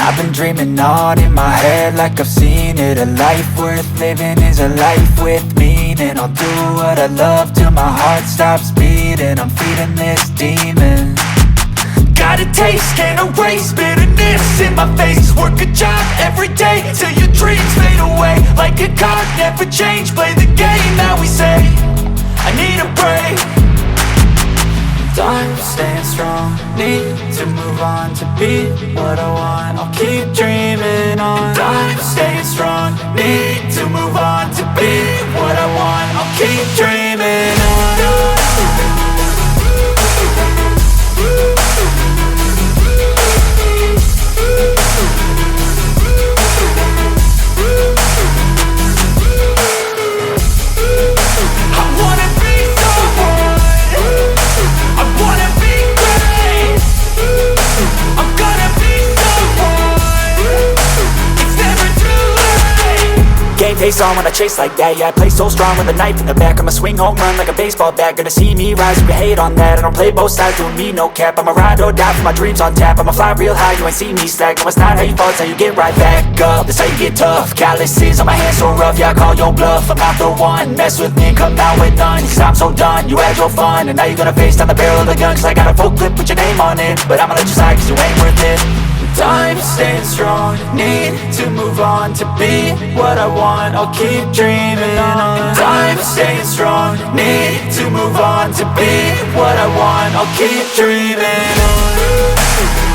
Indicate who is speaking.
Speaker 1: I've been dreaming on in my head like I've seen it. A life worth living is a life with meaning. I'll do what I love till my heart stops beating. I'm feeding this demon. Got a taste, can't erase bitterness in my face. Work a job every day till your dreams fade away. Like a card, never change, play the game that we say. I need a break. Time staying strong, need to move on to be what I want. I'll keep dreaming on. Time staying strong, need to move on to be what I want. I'll keep dreaming on. Face on when I chase like that. Yeah, I play so strong with a knife in the back. I'ma swing home run like a baseball bat. Gonna see me rise, you can hate on that. I don't play both sides, doing me no cap. I'ma ride or die for my dreams on tap. I'ma fly real high, you ain't see me slack. No, it's not how you fall, it's how you get right back up. That's how you get tough. Calluses on my hands so rough, yeah, I call your bluff. I'm not the one, mess with me and come out with none. Cause I'm so done, you had your fun. And now you're gonna face down the barrel of the gun. Cause I got a full clip with your name on it. But I'ma let you slide cause you ain't worth it. Time staying strong, need to move on to be what I want. I'll keep dreaming on. Time staying strong, need to move on to be what I want. I'll keep dreaming on.